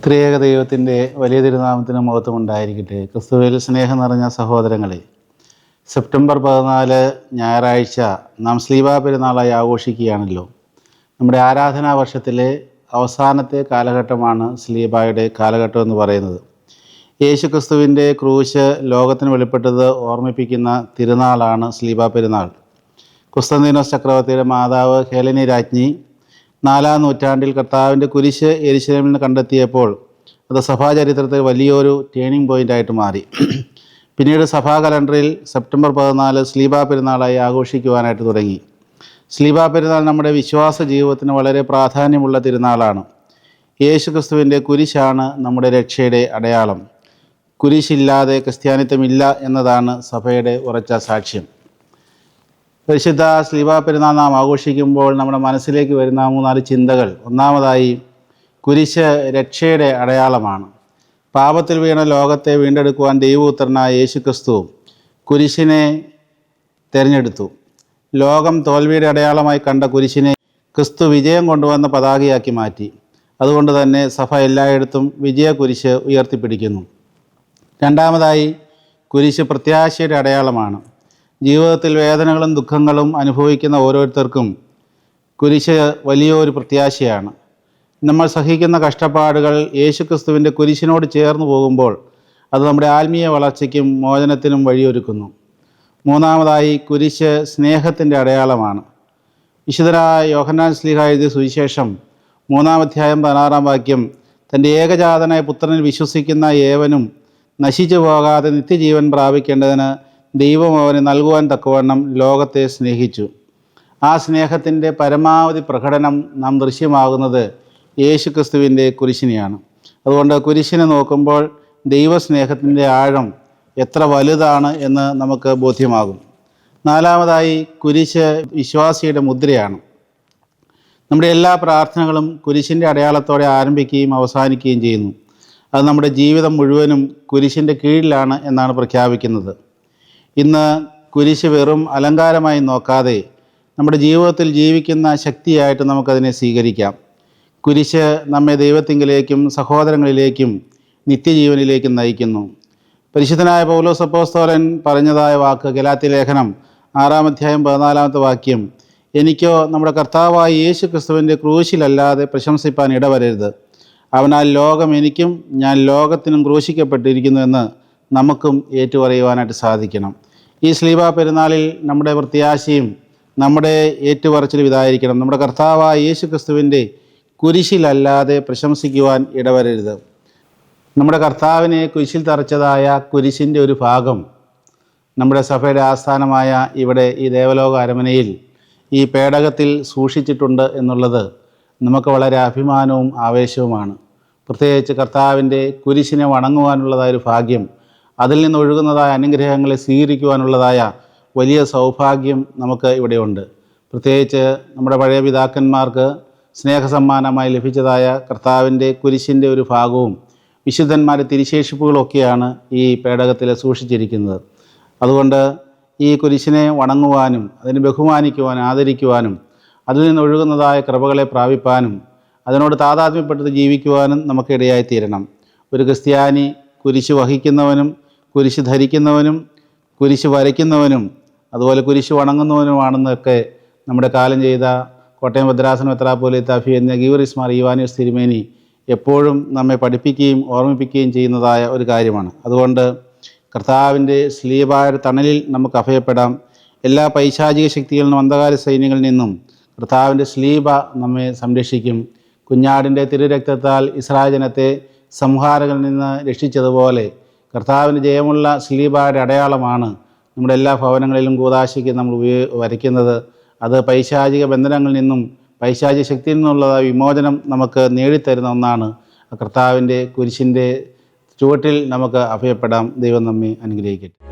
ത്രിയേക ദൈവത്തിൻ്റെ വലിയ തിരുനാമത്തിന് മഹത്വം ഉണ്ടായിരിക്കട്ടെ. ക്രിസ്തുവിൽ സ്നേഹം നിറഞ്ഞ സഹോദരങ്ങളെ, സെപ്റ്റംബർ 14 ഞായറാഴ്ച നാം സ്ലീബാ പെരുന്നാളായി ആഘോഷിക്കുകയാണല്ലോ. നമ്മുടെ ആരാധനാ വർഷത്തിലെ അവസാനത്തെ കാലഘട്ടമാണ് സ്ലീബായുടെ കാലഘട്ടം എന്ന് പറയുന്നത്. യേശു ക്രിസ്തുവിൻ്റെ ക്രൂശ് ലോകത്തിന് വെളിപ്പെട്ടത് ഓർമ്മിപ്പിക്കുന്ന തിരുനാളാണ് സ്ലീബാ പെരുന്നാൾ. കുസ്തന്തീനോസ് ചക്രവർത്തിയുടെ മാതാവ് ഹെലനി രാജ്ഞി 4-ാം നൂറ്റാണ്ടിൽ കർത്താവിൻ്റെ കുരിശ് യെരുശലേമിൽ നിന്ന് കണ്ടെത്തിയപ്പോൾ അത് സഭാചരിത്രത്തിൽ വലിയൊരു ടേണിംഗ് പോയിൻ്റായിട്ട് മാറി. പിന്നീട് സഭാ കലണ്ടറിൽ സെപ്റ്റംബർ 14 സ്ലീബാ പെരുന്നാളായി ആഘോഷിക്കുവാനായിട്ട് തുടങ്ങി. സ്ലീബാ പെരുന്നാൾ നമ്മുടെ വിശ്വാസ ജീവിതത്തിന് വളരെ പ്രാധാന്യമുള്ള തിരുനാളാണ്. യേശു ക്രിസ്തുവിൻ്റെ കുരിശാണ് നമ്മുടെ രക്ഷയുടെ അടയാളം. കുരിശില്ലാതെ ക്രിസ്ത്യാനിത്വമില്ല എന്നതാണ് സഭയുടെ ഉറച്ച സാക്ഷ്യം. പരിശുദ്ധ സ്ലീബാ പെരുന്നാൾ നാം ആഘോഷിക്കുമ്പോൾ നമ്മുടെ മനസ്സിലേക്ക് വരുന്ന 3-4 ചിന്തകൾ. ഒന്നാമതായി, കുരിശ് രക്ഷയുടെ അടയാളമാണ്. പാപത്തിൽ വീണ ലോകത്തെ വീണ്ടെടുക്കുവാൻ ദൈവപുത്രനായ യേശു ക്രിസ്തു കുരിശിനെ തിരഞ്ഞെടുത്തു. ലോകം തോൽവിയുടെ അടയാളമായി കണ്ട കുരിശിനെ ക്രിസ്തു വിജയം കൊണ്ടുവന്ന പതാകയാക്കി മാറ്റി. അതുകൊണ്ട് തന്നെ സഭ എല്ലായിടത്തും വിജയ കുരിശ് ഉയർത്തിപ്പിടിക്കുന്നു. രണ്ടാമതായി, കുരിശ് പ്രത്യാശയുടെ അടയാളമാണ്. ജീവിതത്തിൽ വേദനകളും ദുഃഖങ്ങളും അനുഭവിക്കുന്ന ഓരോരുത്തർക്കും കുരിശ് വലിയൊരു പ്രത്യാശയാണ്. നമ്മൾ സഹിക്കുന്ന കഷ്ടപ്പാടുകൾ യേശുക്രിസ്തുവിൻ്റെ കുരിശിനോട് ചേർന്ന് പോകുമ്പോൾ അത് നമ്മുടെ ആത്മീയ വളർച്ചയ്ക്കും മോചനത്തിനും വഴിയൊരുക്കുന്നു. മൂന്നാമതായി, കുരിശ് സ്നേഹത്തിൻ്റെ അടയാളമാണ്. വിശുദ്ധനായ യോഹന്നാൻ ശ്ലീഹാ എഴുതിയ സുവിശേഷം 3-ാം അധ്യായം 16-ാം വാക്യം, തൻ്റെ ഏകജാതനായ പുത്രനിൽ വിശ്വസിക്കുന്ന ഏവനും നശിച്ചു പോകാതെ നിത്യജീവൻ പ്രാപിക്കേണ്ടതിന് ദൈവം അവന് നൽകുവാൻ തക്കവണ്ണം ലോകത്തെ സ്നേഹിച്ചു. ആ സ്നേഹത്തിൻ്റെ പരമാവധി പ്രകടനം നാം ദൃശ്യമാകുന്നത് യേശു ക്രിസ്തുവിൻ്റെ കുരിശിനെയാണ്. അതുകൊണ്ട് കുരിശിനെ നോക്കുമ്പോൾ ദൈവസ്നേഹത്തിൻ്റെ ആഴം എത്ര വലുതാണ് എന്ന് നമുക്ക് ബോധ്യമാകും. നാലാമതായി, കുരിശ് വിശ്വാസിയുടെ മുദ്രയാണ്. നമ്മുടെ എല്ലാ പ്രാർത്ഥനകളും കുരിശിൻ്റെ അടയാളത്തോടെ ആരംഭിക്കുകയും അവസാനിക്കുകയും ചെയ്യുന്നു. അത് നമ്മുടെ ജീവിതം മുഴുവനും കുരിശിൻ്റെ കീഴിലാണ് എന്നാണ് പ്രഖ്യാപിക്കുന്നത്. ഇന്ന് കുരിശ് വെറും അലങ്കാരമായി നോക്കാതെ നമ്മുടെ ജീവിതത്തിൽ ജീവിക്കുന്ന ശക്തിയായിട്ട് നമുക്കതിനെ സ്വീകരിക്കാം. കുരിശ് നമ്മെ ദൈവത്തിങ്കിലേക്കും സഹോദരങ്ങളിലേക്കും നിത്യജീവനിലേക്കും നയിക്കുന്നു. പരിശുദ്ധനായ പൗലോസ് അപ്പോസ്തലൻ പറഞ്ഞതായ വാക്ക് ഗലാത്യ ലേഖനം 6-ാം അധ്യായം 14-ാമത്തെ വാക്യം, എനിക്കോ നമ്മുടെ കർത്താവായ യേശു ക്രിസ്തുവിൻ്റെ ക്രൂശിലല്ലാതെ പ്രശംസിപ്പാൻ ഇടവരരുത്. അവനാൽ ലോകം എനിക്കും ഞാൻ ലോകത്തിനും ക്രൂശിക്കപ്പെട്ടിരിക്കുന്നു എന്ന് നമുക്കും ഏറ്റുപറയുവാനായിട്ട് സാധിക്കണം. ഈ സ്ലീബാ പെരുന്നാളിൽ നമ്മുടെ പ്രത്യാശയും നമ്മുടെ ഏറ്റുപറച്ചിലും ഇതായിരിക്കണം: നമ്മുടെ കർത്താവായ യേശു ക്രിസ്തുവിൻ്റെ കുരിശിലല്ലാതെ പ്രശംസിക്കുവാൻ ഇടവരരുത്. നമ്മുടെ കർത്താവിനെ കുരിശിൽ തറച്ചതായ കുരിശിൻ്റെ ഒരു ഭാഗം നമ്മുടെ സഭയുടെ ആസ്ഥാനമായ ഇവിടെ ഈ ദേവലോക അരമനയിൽ ഈ പേടകത്തിൽ സൂക്ഷിച്ചിട്ടുണ്ട് എന്നുള്ളത് നമുക്ക് വളരെ അഭിമാനവും ആവേശവുമാണ്. പ്രത്യേകിച്ച് കർത്താവിൻ്റെ കുരിശിനെ വണങ്ങുവാനുള്ളതായൊരു ഭാഗ്യം, അതിൽ നിന്ന് ഒഴുകുന്നതായ അനുഗ്രഹങ്ങളെ സ്വീകരിക്കുവാനുള്ളതായ വലിയ സൗഭാഗ്യം നമുക്ക് ഇവിടെയുണ്ട്. പ്രത്യേകിച്ച് നമ്മുടെ പഴയ പിതാക്കന്മാർക്ക് സ്നേഹസമ്മാനമായി ലഭിച്ചതായ കർത്താവിൻ്റെ കുരിശിൻ്റെ ഒരു ഭാഗവും വിശുദ്ധന്മാരുടെ തിരുശേഷിപ്പുകളൊക്കെയാണ് ഈ പേടകത്തിൽ സൂക്ഷിച്ചിരിക്കുന്നത്. അതുകൊണ്ട് ഈ കുരിശിനെ വണങ്ങുവാനും അതിനെ ബഹുമാനിക്കുവാനും ആദരിക്കുവാനും അതിൽ നിന്ന് ഒഴുകുന്നതായ കൃപകളെ പ്രാപിപ്പാനും അതിനോട് താതാത്മ്യപ്പെട്ട് ജീവിക്കുവാനും നമുക്ക് ഇടയായിത്തീരണം. ഒരു ക്രിസ്ത്യാനി കുരിശ് വഹിക്കുന്നവനും കുരിശ് ധരിക്കുന്നവനും കുരിശ് വരയ്ക്കുന്നവനും അതുപോലെ കുരിശ് വണങ്ങുന്നവനുമാണെന്നൊക്കെ നമ്മുടെ കാലം ചെയ്ത കോട്ടയം ഭദ്രാസന മെത്രാപ്പോലീത്ത എന്ന ഗീവർഗീസ് മാർ ഈവാനിയോസ് തിരുമേനി എപ്പോഴും നമ്മെ പഠിപ്പിക്കുകയും ഓർമ്മിപ്പിക്കുകയും ചെയ്യുന്നതായ ഒരു കാര്യമാണ്. അതുകൊണ്ട് കർത്താവിൻ്റെ സ്ലീബായുടെ തണലിൽ നമുക്ക് അഭയപ്പെടാം. എല്ലാ പൈശാചിക ശക്തികളിൽ നിന്നും അന്ധകാര സൈന്യങ്ങളിൽ നിന്നും കർത്താവിൻ്റെ സ്ലീബ നമ്മെ സംരക്ഷിക്കും. കുഞ്ഞാടിൻ്റെ തിരുരക്തത്താൽ ഇസ്രായേൽ ജനത്തെ സംഹാരങ്ങളിൽ നിന്ന് രക്ഷിച്ചതുപോലെ കർത്താവിൻ്റെ ജയമുള്ള സ്ലീബായുടെ അടയാളമാണ് നമ്മുടെ എല്ലാ ഭവനങ്ങളിലും കൂദാശയ്ക്ക് നമ്മൾ വരയ്ക്കുന്നത്. അത് പൈശാചിക ബന്ധനങ്ങളിൽ നിന്നും പൈശാചിക ശക്തിയിൽ നിന്നുള്ള വിമോചനം നമുക്ക് നേടിത്തരുന്ന ഒന്നാണ്. കർത്താവിൻ്റെ കുരിശിൻ്റെ ചുവട്ടിൽ നമുക്ക് അഭയപ്പെടാം. ദൈവം നമ്മെ അനുഗ്രഹിക്കട്ടെ.